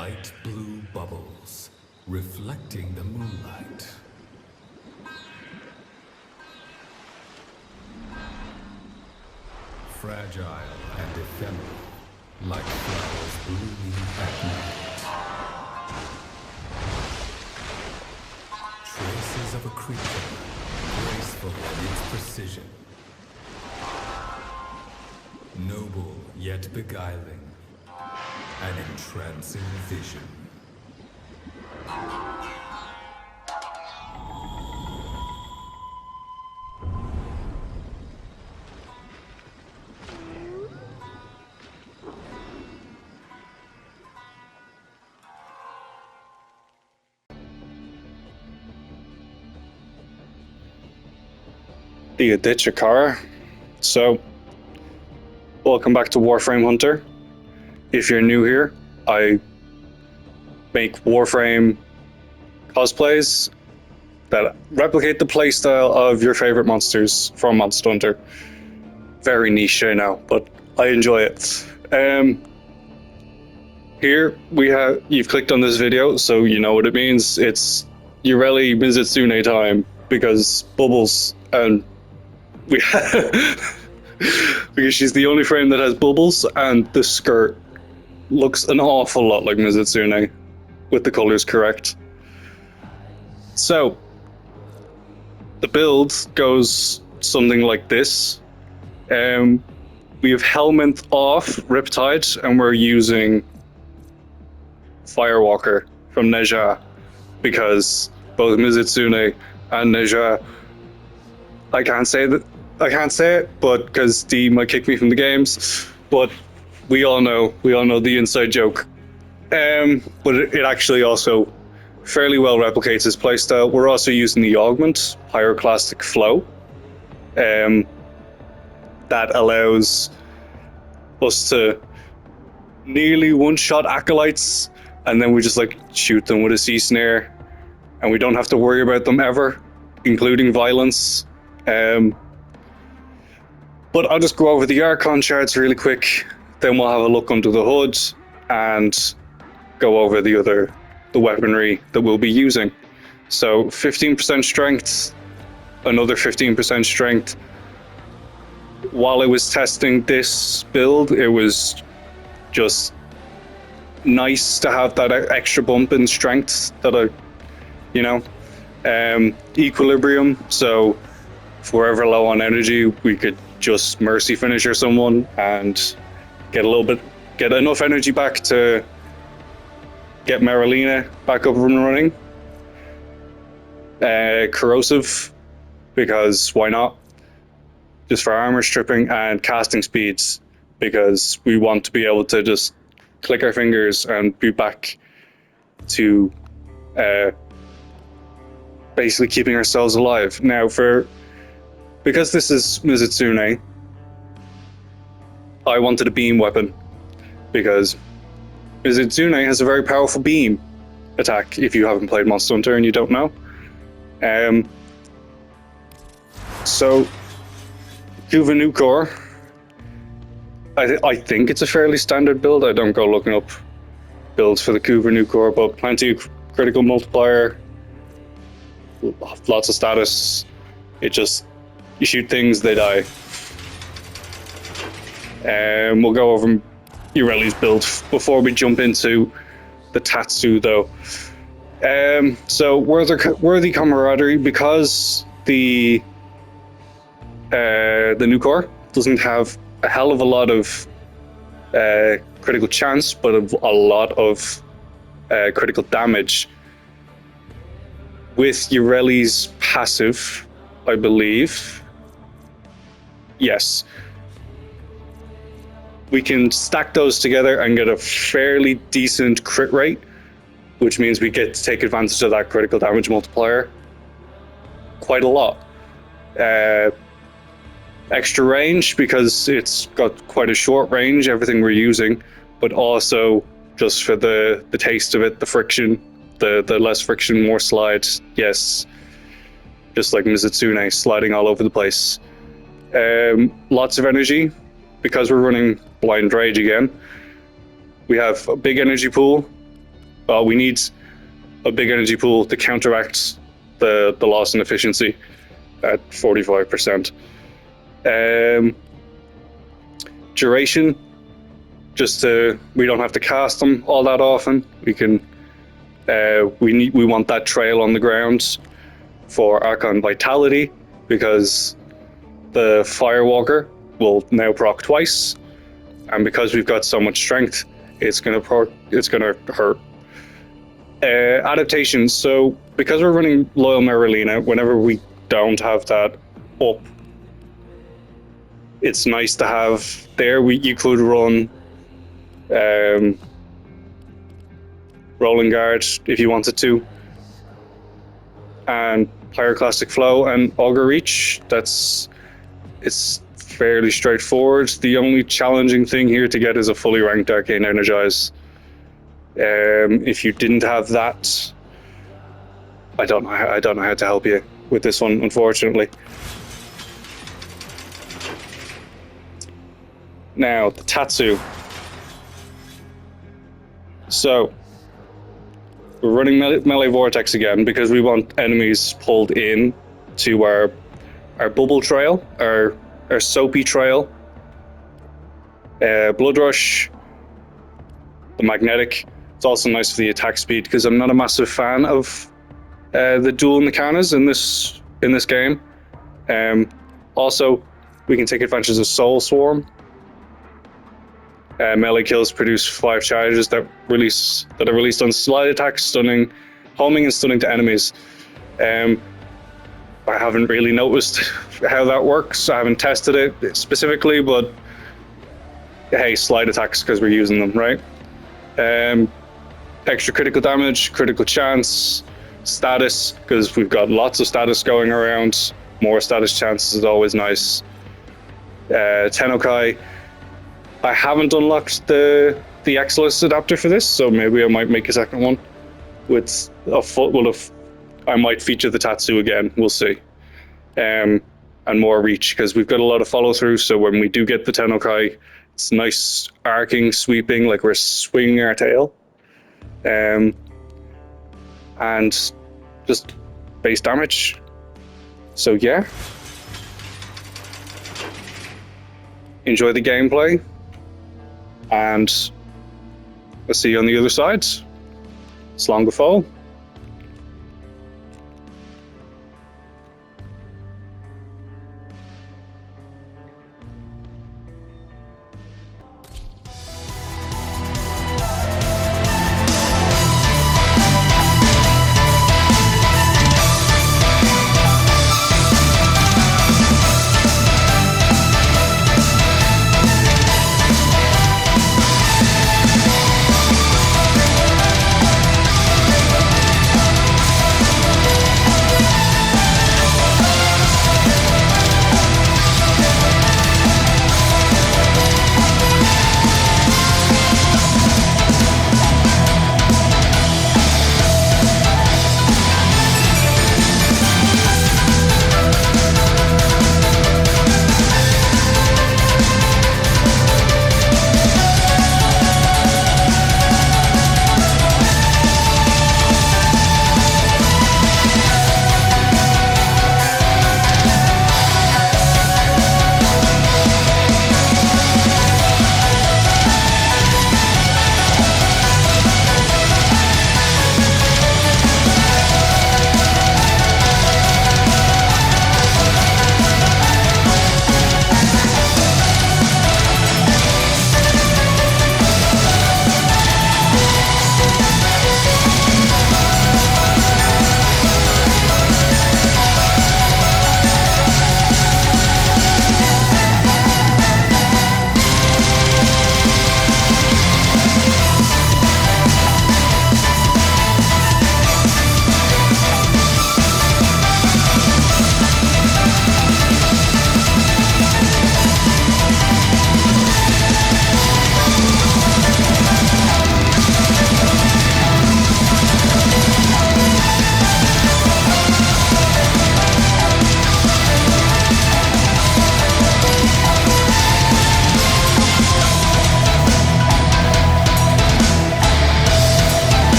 light blue bubbles, reflecting the moonlight. Fragile and ephemeral, like flowers blooming at night. Traces of a creature, graceful in its precision. Noble yet beguiling, an entrancing vision. Do you ditch a car? So, welcome back to Warframe Hunter. If you're new here, I make Warframe cosplays that replicate the playstyle of your favorite monsters from Monster Hunter. Very niche, I know, but I enjoy it. Here we have, you've clicked on this video, so you know what it means. It's Yareli Mizutsune time, because Bubbles and because she's the only frame that has bubbles, and the skirt looks an awful lot like Mizutsune, with the colors correct. So, the build goes something like this. We have Helminth off, Riptide, and we're using Firewalker from Neja, because both Mizutsune and Neja, I can't say it, but because Dee might kick me from the games, but we all know the inside joke. But it actually also fairly well replicates his playstyle. We're also using the augment, Pyroclastic Flow, that allows us to nearly one-shot acolytes, and then we just like shoot them with a sea snare, and we don't have to worry about them ever, including violence. But I'll just go over the Archon charts really quick, then we'll have a look under the hood and go over the weaponry that we'll be using. So 15% strength, another 15% strength. While I was testing this build, it was just nice to have that extra bump in strength that equilibrium, so if we're ever low on energy, we could just mercy finisher someone and get enough energy back to get Marilena back up and running. Corrosive, because why not? Just for armor stripping, and casting speeds, because we want to be able to just click our fingers and be back to basically keeping ourselves alive. Now, because this is Mizutsune, I wanted a beam weapon, because Mizutsune has a very powerful beam attack, if you haven't played Monster Hunter and you don't know. So, Kuva Nukor, I think it's a fairly standard build. I don't go looking up builds for the Kuva Nukor, but plenty of critical multiplier, lots of status. You shoot things, they die. We'll go over Yareli's build before we jump into the Tatsu, though. So worthy camaraderie, because the Nukor doesn't have a hell of a lot of critical chance, but a lot of critical damage. With Yareli's passive, I believe, yes, we can stack those together and get a fairly decent crit rate, which means we get to take advantage of that critical damage multiplier quite a lot. Extra range, because it's got quite a short range, everything we're using, but also just for the taste of it, the friction, the less friction, more slide. Yes, just like Mizutsune, sliding all over the place. Lots of energy, because we're running Blind Rage again. We have a big energy pool, we need a big energy pool to counteract the loss in efficiency at 45%. Duration, just we don't have to cast them all that often. We can we want that trail on the ground for Archon Vitality, because the Firewalker will now proc twice, and because we've got so much strength, it's gonna hurt. Adaptations. So because we're running Loyal Marilina, whenever we don't have that up, it's nice to have there. You could run Rolling Guard if you wanted to, and Pyroclastic Flow and Augur Reach. It's fairly straightforward. The only challenging thing here to get is a fully ranked Arcane Energize. If you didn't have that, I don't know how to help you with this one, unfortunately. Now, the Tatsu. So, we're running Melee Vortex again because we want enemies pulled in to our bubble trail, our soapy trail. Blood Rush, the magnetic. It's also nice for the attack speed, because I'm not a massive fan of the dual Nakanas in this game. Also, we can take advantage of Soul Swarm. Melee kills produce 5 charges that are released on slide attacks, stunning, homing, and stunning to enemies. I haven't really noticed how that works. I haven't tested it specifically, but hey, slide attacks because we're using them, right? Extra critical damage, critical chance, status, because we've got lots of status going around. More status chances is always nice. Tennokai. I haven't unlocked the Exilus adapter for this, so maybe I might make a second one with a full. Well, I might feature the Tatsu again. We'll see. And more reach, because we've got a lot of follow through. So when we do get the Tennokai, it's nice arcing, sweeping, like we're swinging our tail. And just base damage. So yeah. Enjoy the gameplay. And I'll see you on the other side. Slán go fóill.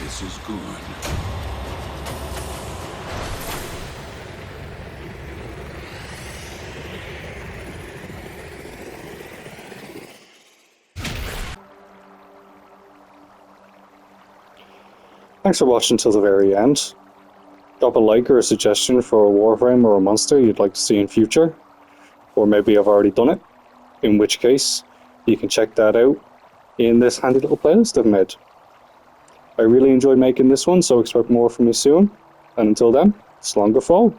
This is good. Thanks for watching till the very end. Drop a like or a suggestion for a Warframe or a monster you'd like to see in future. Or maybe I've already done it, in which case you can check that out in this handy little playlist I've made. I really enjoyed making this one, so expect more from me soon. And until then, slán go fóill.